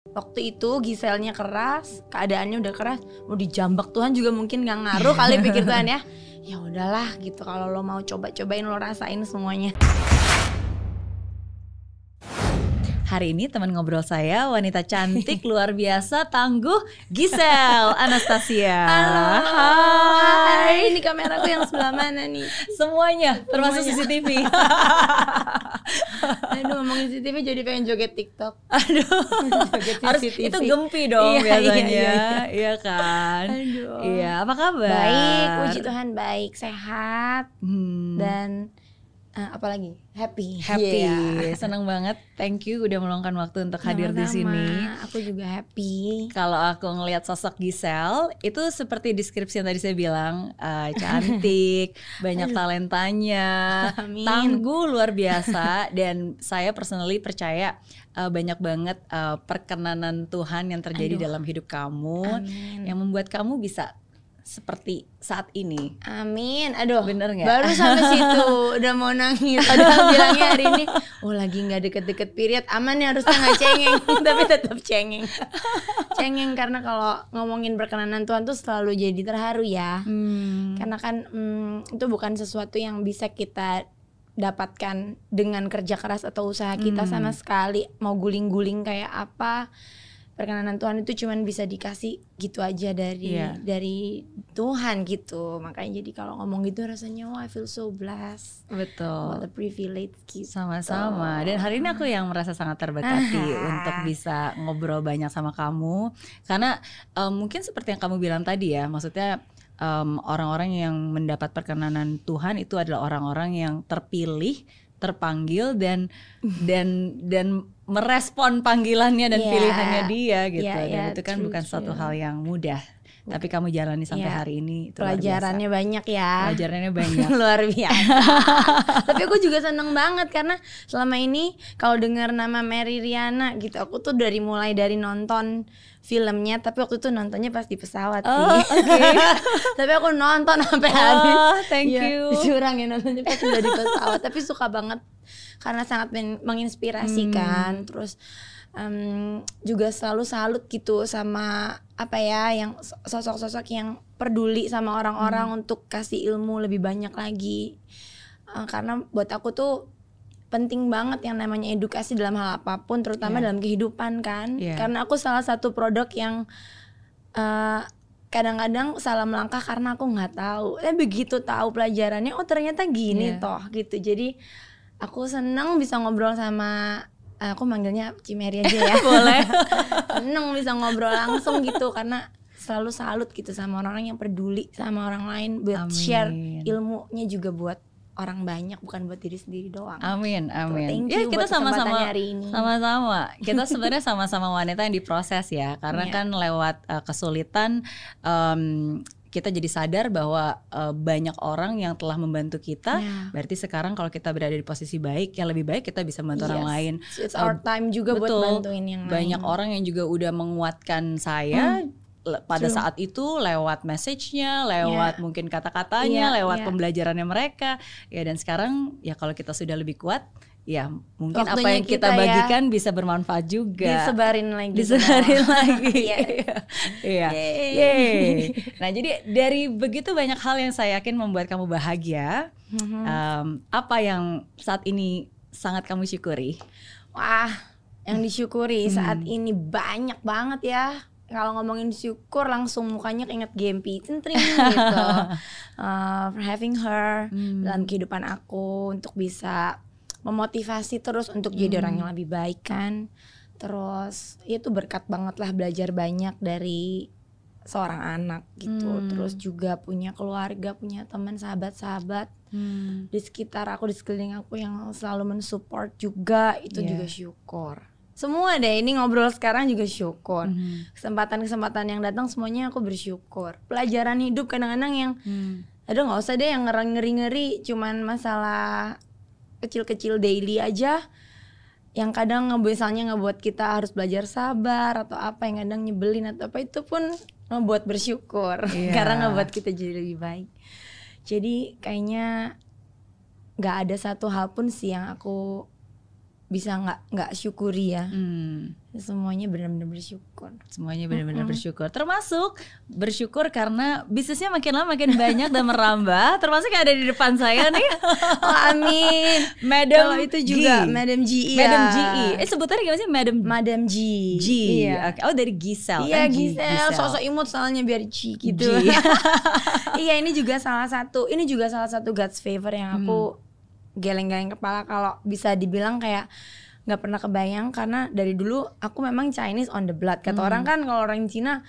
Waktu itu Giselnya keras, keadaannya udah keras, mau dijambak Tuhan juga mungkin gak ngaruh kali pikir Tuhan ya. Ya udahlah gitu, kalau lo mau coba-cobain lo rasain semuanya. Hari ini teman ngobrol saya wanita cantik luar biasa tangguh Gisel Anastasia. Halo, hai. Ini kameraku yang sebelah mana nih? Semuanya termasuk CCTV. Aduh, ngomongin CCTV jadi pengen joget TikTok. Aduh, harus itu gempi dong biasanya, iya kan? Aduh. Iya, apa kabar? Baik, puji Tuhan baik, sehat dan apalagi happy. Yeah. Senang banget, thank you udah meluangkan waktu untuk hadir di sini. Aku juga happy. Kalau aku ngelihat sosok Gisel itu seperti deskripsi yang tadi saya bilang, cantik, banyak talentanya, tangguh luar biasa, dan saya personally percaya banyak banget perkenanan Tuhan yang terjadi dalam hidup kamu. Amin. Yang membuat kamu bisa seperti saat ini. Amin. Aduh, bener gak? Baru sampai situ udah mau nangis. Padahal bilangnya hari ini, lagi nggak deket-deket period, aman ya, harusnya nggak cengeng, tapi tetap cengeng. Cengeng karena kalau ngomongin perkenanan Tuhan tuh selalu jadi terharu ya. Karena kan itu bukan sesuatu yang bisa kita dapatkan dengan kerja keras atau usaha kita sama sekali. Mau guling-guling kayak apa, perkenanan Tuhan itu cuman bisa dikasih gitu aja dari Tuhan gitu. Makanya jadi kalau ngomong gitu rasanya I feel so blessed. Betul. What a privilege gitu. Sama-sama. Dan hari ini aku yang merasa sangat terberkati untuk bisa ngobrol banyak sama kamu. Karena mungkin seperti yang kamu bilang tadi ya, maksudnya orang-orang yang mendapat perkenanan Tuhan itu adalah orang-orang yang terpilih, terpanggil dan merespon panggilannya dan pilihannya dia gitu. Dan itu kan bukan suatu hal yang mudah. Tapi kamu jalani sampai hari ini itu pelajarannya banyak ya. Pelajarannya banyak. Luar biasa. Tapi aku juga seneng banget karena selama ini kalau dengar nama Mary Riana gitu, aku tuh mulai dari nonton filmnya, tapi waktu itu nontonnya pas di pesawat sih. Okay. Tapi aku nonton sampai habis. Thank you. Curang ya nontonnya pas udah di pesawat, tapi suka banget karena sangat menginspirasi kan. Terus juga selalu salut gitu sama yang sosok-sosok yang peduli sama orang-orang untuk kasih ilmu lebih banyak lagi. Karena buat aku tuh penting banget yang namanya edukasi dalam hal apapun, terutama dalam kehidupan kan. Karena aku salah satu produk yang kadang-kadang salah melangkah karena aku nggak tahu. Begitu tahu pelajarannya, ternyata gini toh gitu. Jadi aku seneng bisa ngobrol sama, aku manggilnya Cimeri aja ya. Boleh. Seneng bisa ngobrol langsung gitu karena selalu salut gitu sama orang-orang yang peduli sama orang lain buat share ilmunya juga buat orang banyak, bukan buat diri sendiri doang. Amin. Thank you Kita buat sama-sama hari ini. Sama-sama. Kita sebenarnya sama-sama wanita yang diproses ya, karena kan lewat kesulitan kita jadi sadar bahwa banyak orang yang telah membantu kita. Berarti sekarang kalau kita berada di posisi baik, yang lebih baik kita bisa membantu orang lain. It's our time juga buat bantuin yang lain. Banyak orang yang juga udah menguatkan saya pada saat itu lewat message-nya, lewat mungkin kata-katanya, lewat pembelajarannya mereka. Ya, dan sekarang ya kalau kita sudah lebih kuat, ya mungkin waktunya apa yang kita bagikan bisa bermanfaat juga. Disebarin lagi. Iya. Yeay. Nah, jadi dari begitu banyak hal yang saya yakin membuat kamu bahagia, apa yang saat ini sangat kamu syukuri? Wah, yang disyukuri saat ini banyak banget ya. Kalau ngomongin syukur langsung mukanya keinget Gempi, centring gitu. For having her dalam kehidupan aku, untuk bisa memotivasi terus untuk jadi orang yang lebih baik kan. Terus itu berkat banget lah, belajar banyak dari seorang anak gitu. Terus juga punya keluarga, punya teman, sahabat-sahabat di sekitar aku, di sekeliling aku yang selalu mensupport juga. Itu juga syukur. Semua deh, ini ngobrol sekarang juga syukur. Kesempatan-kesempatan yang datang semuanya aku bersyukur. Pelajaran hidup kadang-kadang yang aduh gak usah deh yang ngeri-ngeri, cuman masalah kecil-kecil daily aja yang kadang misalnya ngebuat kita harus belajar sabar atau apa, yang kadang nyebelin atau apa, itu pun ngebuat bersyukur. Karena ngebuat kita jadi lebih baik. Jadi kayaknya gak ada satu hal pun sih yang aku bisa nggak syukuri ya. Semuanya benar-benar bersyukur. Semuanya benar-benar bersyukur. Termasuk bersyukur karena bisnisnya makin lama makin banyak dan merambah. Termasuk yang ada di depan saya nih. Oh, amin. Madam Kalau itu juga G. Madam G. Madam G. Sebutannya gimana sih? Madam G. Iya. Okay. Oh, dari Giselle. Iya, Giselle. Sosok imut soalnya biar G gitu. Iya, ini juga salah satu God's favor yang aku geleng-geleng kepala kalau bisa dibilang kayak nggak pernah kebayang, karena dari dulu aku memang Chinese on the blood. Kata orang kan kalau orang Cina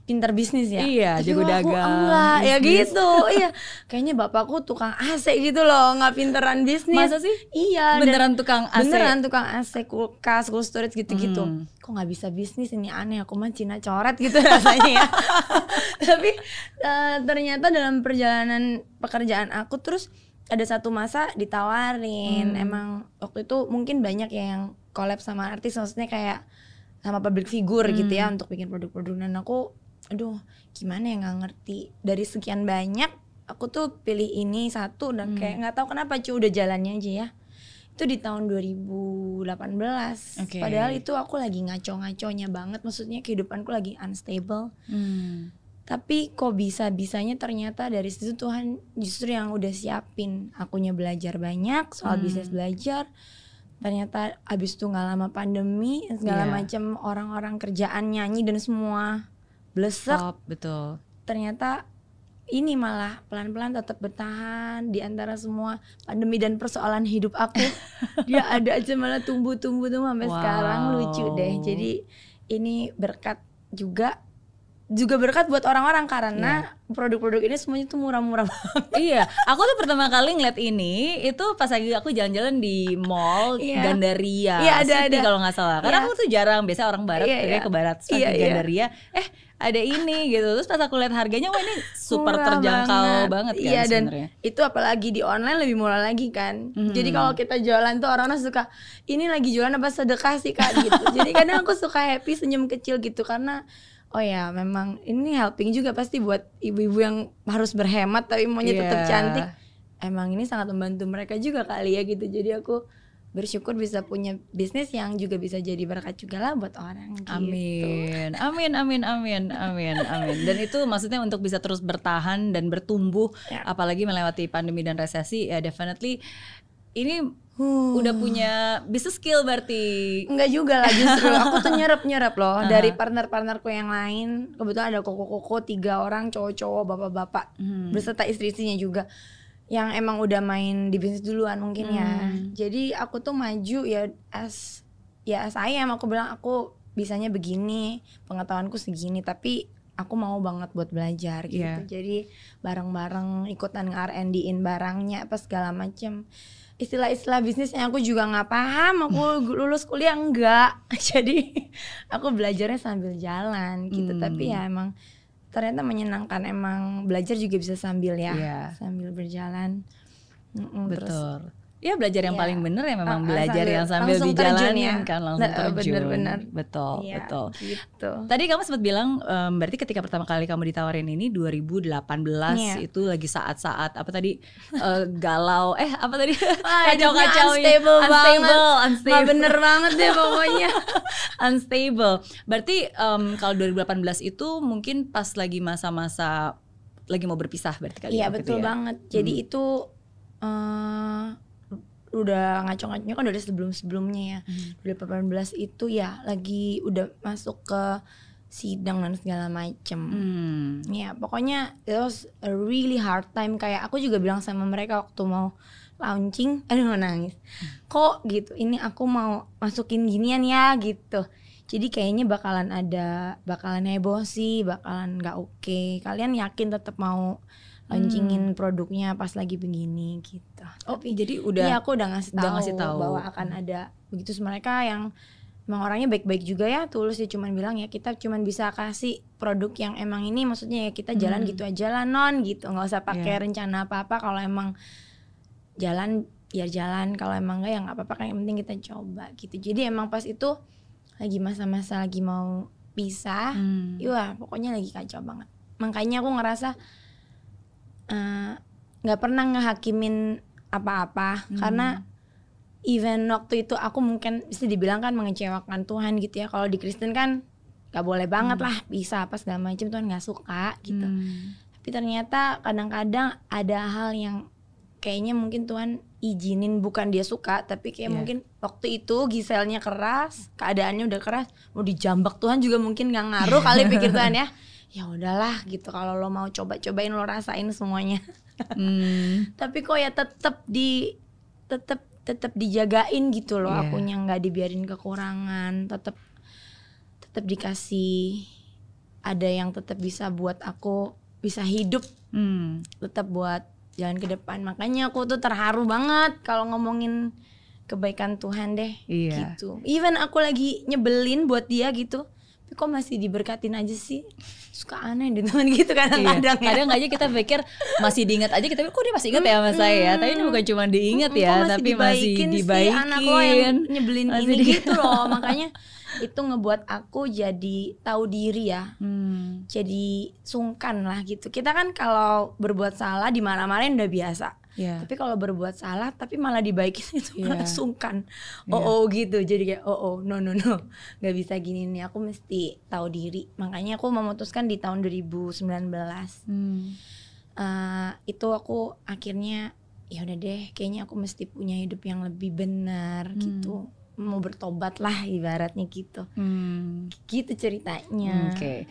pintar bisnis ya. Iya, jago dagang. Enggak, ya gitu. Iya, kayaknya bapakku tukang AC gitu loh, nggak pinteran bisnis. Masa sih? Iya. Beneran tukang AC. Beneran tukang AC, kulkas, cold storage gitu-gitu. Kok nggak bisa bisnis, ini aneh. Aku mah Cina coret gitu rasanya ya. Tapi ternyata dalam perjalanan pekerjaan aku terus ada satu masa ditawarin. Emang waktu itu mungkin banyak yang collab sama artis, maksudnya kayak sama public figure gitu ya, untuk bikin produk-produk. Dan aku aduh gimana ya, nggak ngerti. Dari sekian banyak aku tuh pilih ini satu dan kayak nggak tahu kenapa udah jalannya aja ya. Itu di tahun 2018. Padahal itu aku lagi ngaco-ngaconya banget, maksudnya kehidupanku lagi unstable. Tapi kok bisa-bisanya ternyata dari situ Tuhan justru yang udah siapin akunya belajar banyak soal bisnis belajar. Ternyata abis itu gak lama pandemi segala macam, orang-orang kerjaan nyanyi dan semua blesek. Betul. Ternyata ini malah pelan-pelan tetap bertahan di antara semua pandemi dan persoalan hidup aku. Dia ada aja malah tumbuh sampai sekarang. Lucu deh. Jadi ini berkat juga berkat buat orang-orang karena produk-produk ini semuanya tuh murah-murah banget. Iya, aku tuh pertama kali ngeliat ini itu pas lagi aku jalan-jalan di mall Gandaria City kalau nggak salah. Karena aku tuh jarang, biasa orang barat ke barat Gandaria. Ada ini gitu. Terus pas aku lihat harganya, wah ini super murah terjangkau banget kan sebenarnya. Dan itu apalagi di online lebih murah lagi kan. Jadi kalau kita jualan tuh orang-orang suka, ini lagi jualan apa sedekah sih Kak gitu. Jadi kadang aku suka happy, senyum kecil gitu karena oh ya memang ini helping juga pasti buat ibu-ibu yang harus berhemat tapi maunya tetap cantik. Emang ini sangat membantu mereka juga kali ya gitu. Jadi aku bersyukur bisa punya bisnis yang juga bisa jadi berkat juga lah buat orang gitu. Amin. Dan itu maksudnya untuk bisa terus bertahan dan bertumbuh apalagi melewati pandemi dan resesi ya, definitely ini udah punya business skill berarti. Enggak juga lah, justru aku tuh nyerap loh dari partner-partnerku yang lain. Kebetulan ada koko 3 orang cowok-cowok, bapak-bapak beserta istri-istrinya juga yang emang udah main di bisnis duluan mungkin ya. Jadi aku tuh maju ya as I am. Aku bilang aku bisanya begini, pengetahuanku segini, tapi aku mau banget buat belajar gitu. Jadi bareng-bareng ikutan nge-R&D-in barangnya apa segala macem. Istilah-istilah bisnis yang aku juga nggak paham. Aku lulus kuliah enggak, jadi aku belajarnya sambil jalan gitu. Tapi ya emang ternyata menyenangkan, emang belajar juga bisa sambil sambil berjalan. Betul. Ya belajar yang paling bener ya memang belajar yang sambil dijalanin kan, langsung terjun. Bener. Betul. Gitu. Tadi kamu sempat bilang berarti ketika pertama kali kamu ditawarin ini 2018 itu lagi saat-saat apa tadi galau apa tadi kacau-kacau unstable. Bener banget deh pokoknya. Unstable. Berarti kalau 2018 itu mungkin pas lagi masa-masa lagi mau berpisah berarti kali. Iya betul banget. Jadi itu udah ngaco-ngaconya kan udah sebelum-sebelumnya ya. 2018 itu ya lagi udah masuk ke sidang dan segala macem. Ya pokoknya it was a really hard time. Kayak aku juga bilang sama mereka waktu mau launching, aduh nangis. Kok gitu, ini aku mau masukin ginian ya gitu. Jadi kayaknya bakalan heboh sih, bakalan gak oke. Kalian yakin tetap mau launchingin produknya pas lagi begini gitu. Tapi jadi udah aku udah ngasih tahu bahwa akan ada begitu. Mereka yang emang orangnya baik-baik juga ya, tulus ya, cuman bilang ya kita cuman bisa kasih produk yang emang ini, maksudnya ya kita jalan gitu aja lah non gitu, nggak usah pakai rencana apa-apa. Kalau emang jalan ya jalan, kalau emang enggak ya nggak apa-apa, kan yang penting kita coba gitu. Jadi emang pas itu lagi masa-masa lagi mau pisah, pokoknya lagi kacau banget. Makanya aku ngerasa nggak pernah ngehakimin apa-apa karena even waktu itu aku mungkin bisa dibilang kan mengecewakan Tuhan gitu ya. Kalau di Kristen kan gak boleh banget lah, bisa apa segala macam, Tuhan gak suka gitu. Tapi ternyata kadang-kadang ada hal yang kayaknya mungkin Tuhan izinin, bukan dia suka, tapi kayak mungkin waktu itu Giselnya keras, keadaannya udah keras, mau dijambak Tuhan juga mungkin gak ngaruh kali pikir Tuhan ya. Ya udahlah gitu, kalau lo mau coba-cobain lo rasain semuanya. Tapi kok ya tetap dijagain gitu loh, akunya nggak dibiarin kekurangan, tetap dikasih, ada yang tetap bisa buat aku bisa hidup, tetap buat jalan ke depan. Makanya aku tuh terharu banget kalau ngomongin kebaikan Tuhan deh, gitu. Even aku lagi nyebelin buat dia gitu, tapi kok masih diberkatin aja sih. Suka aneh deh Tuhan gitu kadang-kadang ya. Kadang aja kita pikir masih diingat aja, kita pikir kok dia masih ingat ya sama saya ya. Tapi ini bukan cuma diingat ya, tapi masih dibaikin. Anak lo yang nyebelin ini gitu loh. Makanya itu ngebuat aku jadi tahu diri ya. Jadi sungkan lah gitu. Kita kan kalau berbuat salah dimarah-marahin udah biasa. Tapi kalau berbuat salah tapi malah dibaikin itu malah sungkan. Gitu. Jadi kayak no gak bisa gini nih, aku mesti tahu diri. Makanya aku memutuskan di tahun 2019 itu aku akhirnya ya udah deh, kayaknya aku mesti punya hidup yang lebih benar gitu. Mau bertobat lah ibaratnya gitu. Gitu ceritanya. Oke.